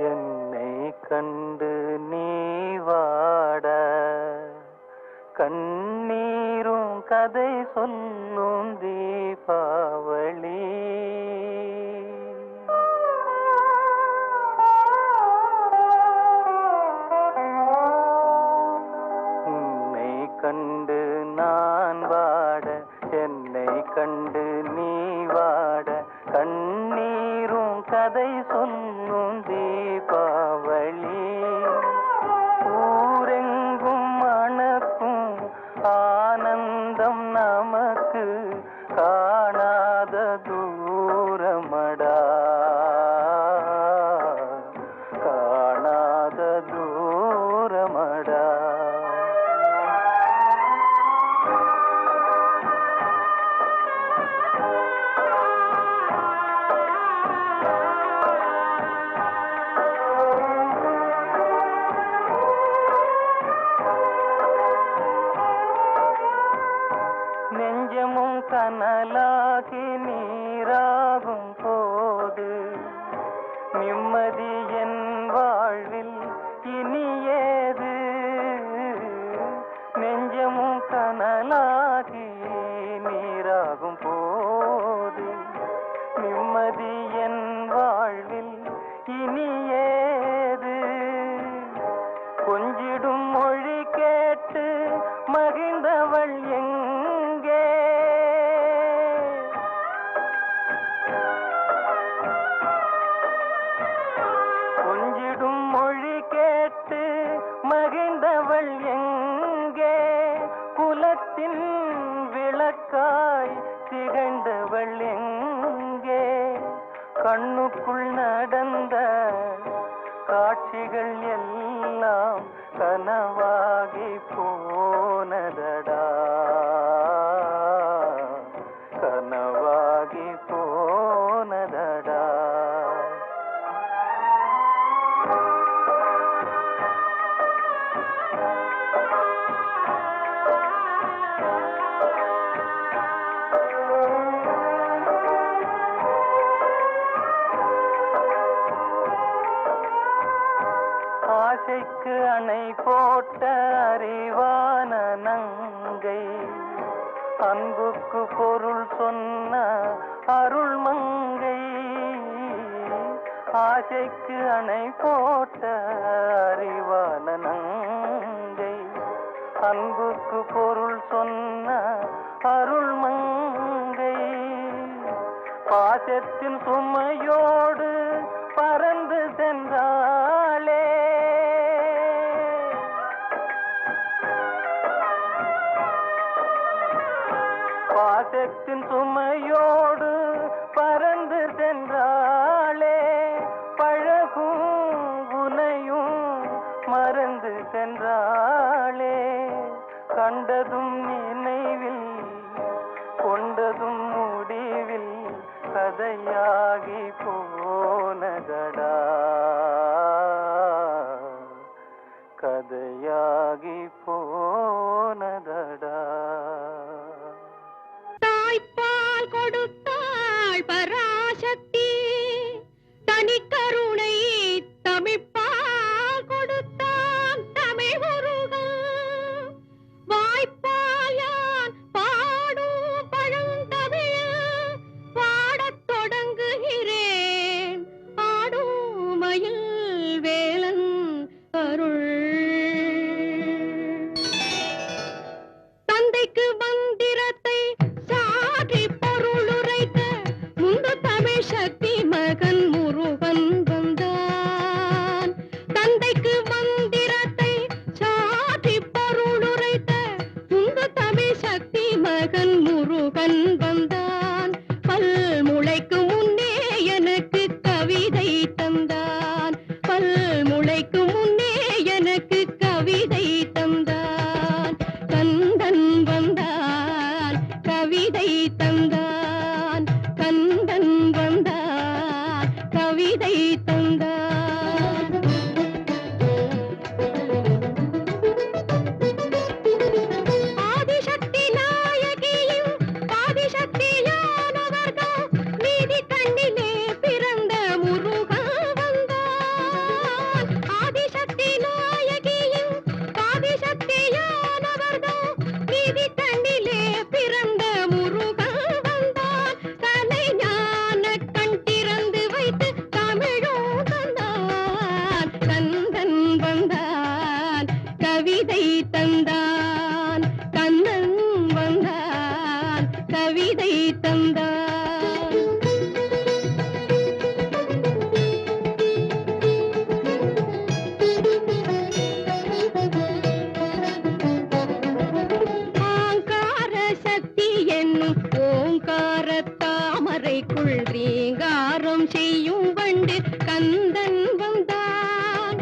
என்னை கண்டு நீ வாட, கண்ணீரும் கதை சொல்லும் தீபாவளி. நான் வாட என்னை கண்டு நீ வாட கண்ணீரும் கதை சொல்லும் தீபாவளி ஊரெங்கும் மணக்கும் ஆனந்தம் நமக்கு காணாத தூரமடா காணாத தூரமடா நெஞ்சமும் கனலாகி நீராகும் போது நிம்மதி என் வாழ்வில் இனி ஏது நெஞ்சமும் கனலாகி நீராகும் போது நிம்மதி என் வாழ்வில் இனி ஏது கொஞ்சிடும் மொழி கேட்டு மகிழ்ந்தவள் எங்கே கொஞ்சிடும் மொழி கேட்டு மகிழ்ந்தவள் எங்கே குலத்தின் விளக்காய் திகழ்ந்தவள் எங்கே கண்ணுக்குள் நடந்த காட்சிகள் எல்லாம் கனவாகி போனதடா கனவாகி போனதடா ஆசைக்கு அணை போட்ட அறிவான நங்கை அன்புக்கு பொருள் சொன்ன அருள் மங்கை ஆசைக்கு அணை போட்ட அறிவான நங்கை அன்புக்கு பொருள் சொன்ன அருள் மங்கை பாசத்தின் சுமையோடு பறந்து சென்றாளே பாசத்தின் சுமையோடு பறந்து சென்றாளே பழகும் உனையும் மறந்து சென்றாளே கண்டதும் நினைவில் கொண்டதும் முடிவில் கதையாகி போனதடா கதையாகி போனதடா தாய்ப்பால் கொடுத்தாள் பராசக்தி தனி கருணை தமிழ்ப்பால் கொடுத்தான் தமிழ் முருகன் வாய்ப்பால் யான் பாடும் பழந்தமிழ் பாடத் தொடங்குகிறேன் ஆடும் மயில் வேலன் அருள் தந்தைக்கு மந்திரத்தை சாற்றி பொருளுரைத்த முந்து தமிழ் சக்தி மகன் முருகன் வந்தான் தந்தைக்கு மந்திரத்தை சாற்றி பொருளுரைத்த முந்து தமிழ் சக்தி மகன் முருகன் வந்தான் பல்முளைக்கு முன்னே எனக்கு கவிதை தந்தான் பல்முளைக்கு முன்னே எனக்கு கவிதை தந்தான் கந்தன் வந்தான் கவிதை தந்தான் கந்தன் வந்தான் கவிதை தந்தான் ஆதிசக்தி நாயகியும் ஆதிசக்தியானவர்கள் நீதி கண்ணிலே பிறந்த முருகன் வந்தான் ஆதிசக்தி நாயகியும் ஆதிசக்தியானவர்கள் நீதி கண்ணிலே பிறந்த முருகன் கவிதை தந்தார். ஆங்கார சக்தி என்னும் ஓங்கார தாமரைக்குள் ரீங்காரம் செய்யும் வண்டு கந்தன் வந்தான்.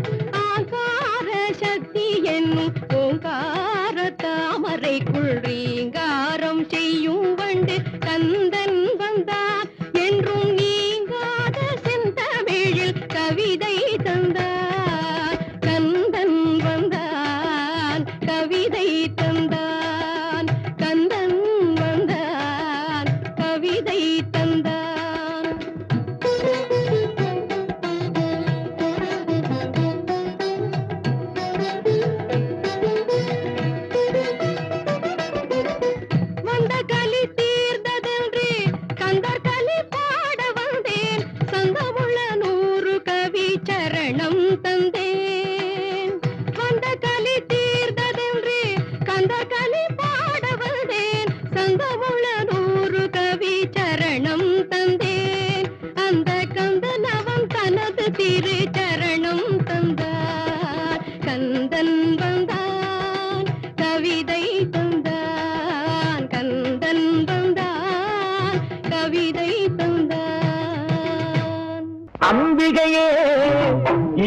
ஆங்கார சக்தி என்னும் ஓங்கார தாமரைக்குள் ரீங்காரம் செய்யும் வண்டு கந்தன் வந்தான். என்றும் நீங்காத செந்தமிழில் கவிதை தந்தான். கந்தன் வந்தான் கவிதை தந்தான். கந்தன் வந்தான் கவிதை தந்தான். வந்த களி தீர்ந்ததென்று கந்தர் களி பாட வந்தேன். சந்தமுள்ள 100 கவி சரணம் தந்தேன். வந்த களி தீர்ந்ததென்று கந்தர் களி பாட வந்தேன். சந்தமுள்ள 100 கவி சரணம் தந்தேன். அந்த கந்தன் அவன் தனது திரு சரணம் தந்தார். கந்தன் வந்தான் கவிதை தந்தான். கந்தன் வந்தான் கவிதை தந்தான். அம்பிகையே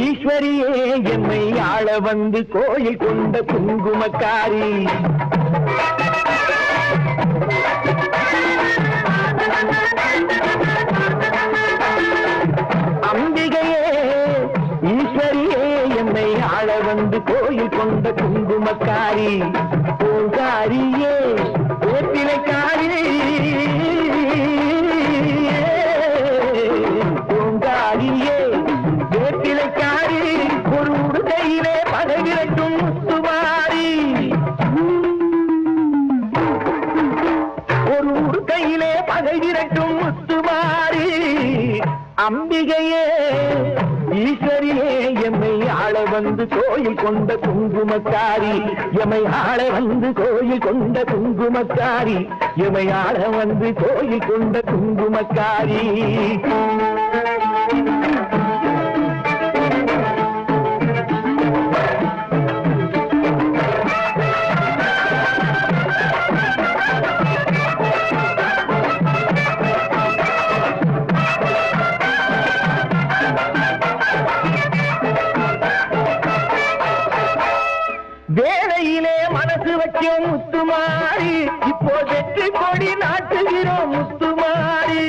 ஈஸ்வரியே என்னை ஆள வந்து கோயில் கொண்ட குங்குமக்காரி. அம்பிகையே ஈஸ்வரியே என்னை ஆள வந்து கோயில் கொண்ட குங்குமக்காரி. பூங்காரியே வேப்பிலைக்காரி. பூங்காரியே வேப்பிலைக்காரி. ஒரு உடுக்கையிலே பதவிரட்டும் முத்துமாரி. ஒரு உடுக்கையிலே பதவிரட்டும் முத்துமாரி. அம்பிகையே ஈஸ்வரியே எம்மை ஆள வந்து கோயில் கொண்ட குங்குமக்காரி. எமை ஆள வந்து கோயில் கொண்ட குங்குமக்காரி. எமை ஆள வந்து கோயில் கொண்ட குங்குமக்காரி. வேலையிலே மனசு வச்சோம் முத்துமாரி. இப்போ வெற்றி கொடி நாட்டுகிறோம் முத்துமாரி.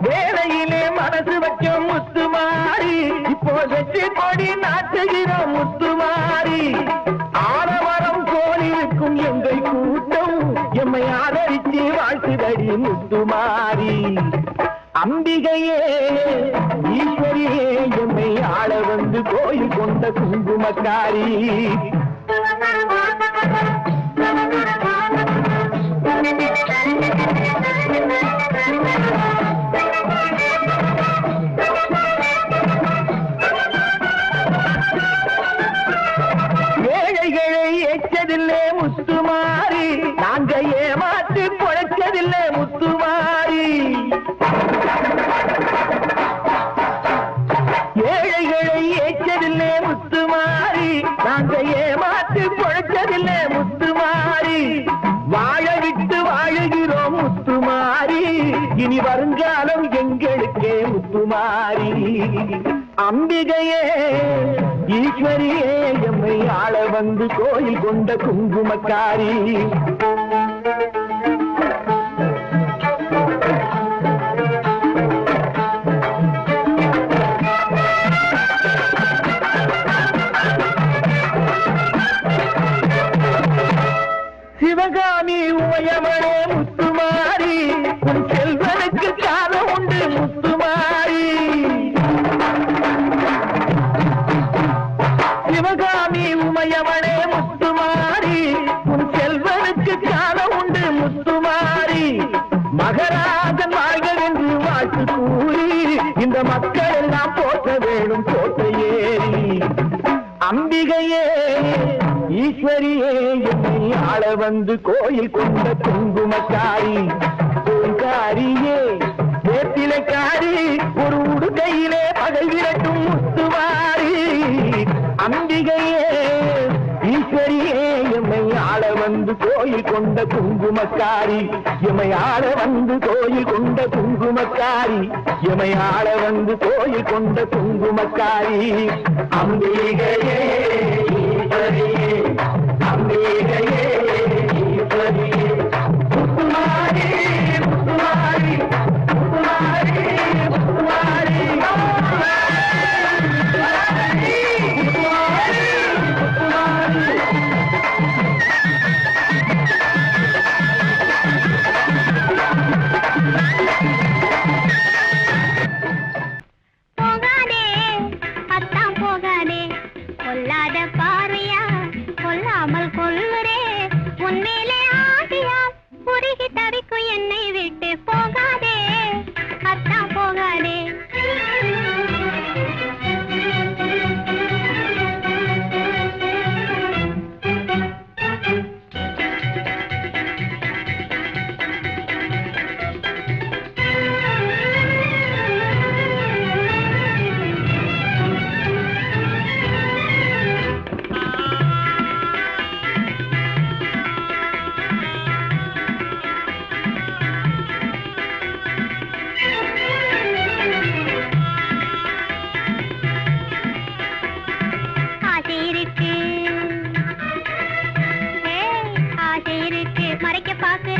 வேலையிலே மனசு வச்சோம் முத்துமாரி. இப்போ வெற்றி கொடி நாட்டுகிறோம் முத்துமாரி. ஆரவரம் கோலிருக்கும் எங்கள் கூட்டம் எம்மை ஆதரித்து வாழ்த்துதடி முத்துமாரி. அம்பிகையே ஈஸ்வரியே எம்மை ஆள வந்து கோயில் கொண்ட குங்குமக்காரி. ஏழைகளை எச்சதில்லை முத்துமாரி. நாங்க ஏமாற்றி பொழைச்சதில்லை முத்துமாரி. ஏழைகளை ஏற்றதில்லை முத்துமாரி. நாங்க ஏமாற்றி பொழைச்சதில்லை முத்துமாரி. வாழ விட்டு வாழுகிறோம் முத்துமாரி. இனி வருங்காலம் எங்களுக்கே முத்துமாரி. அம்பிகையே ஈஸ்வரியே எம்மை ஆள வந்து கோயில் கொண்ட குங்குமக்காரி. சிவகாமி உமையவளே முத்துமாரி. உன் செல்வனுக்கு காலம் உண்டு முத்துமாரி. சிவகாமி உமையவளே முத்துமாரி. உன் செல்வனுக்கு காலம் உண்டு முத்துமாரி. மகராஜன் வாழ்கள் என்று வாழ்த்து கூறி இந்த மக்கள் எல்லாம் போற்ற வேணும் கோட்டை ஏறி. அம்பிகையே ஈஸ்வரியே என்னை ஆள வந்து கோயில் கொண்ட குங்குமக்காரி பூங்காரியே வேப்பிலைக்காரி ஒரு உடுக்கையிலே பகை விரட்டும் முத்துவாரி அம்பிகையே ஈஸ்வரியே எம்மை ஆள வந்து கோயில் கொண்ட குங்குமக்காரி எம்மை ஆள வந்து கோயில் கொண்ட குங்குமக்காரி எம்மை ஆள வந்து கோயில் கொண்ட குங்குமக்காரி அம்பிகையே ஈஸ்வரியே அம்பிகையே ஈஸ்வரியே முத்துமாரி முத்துமாரி முத்துமாரி முத்துமாரி போகாதே அத்தான் போகாதே கொல்லாத பார்வையா கொல்லாமல் கொல்லுரே உன்மேலே ஆதியா உருகி தவிக்கும் என்னை விட்டு போகாதே அத்தான் போகாதே ஆசை இருக்கு மறைக்க பார்க்க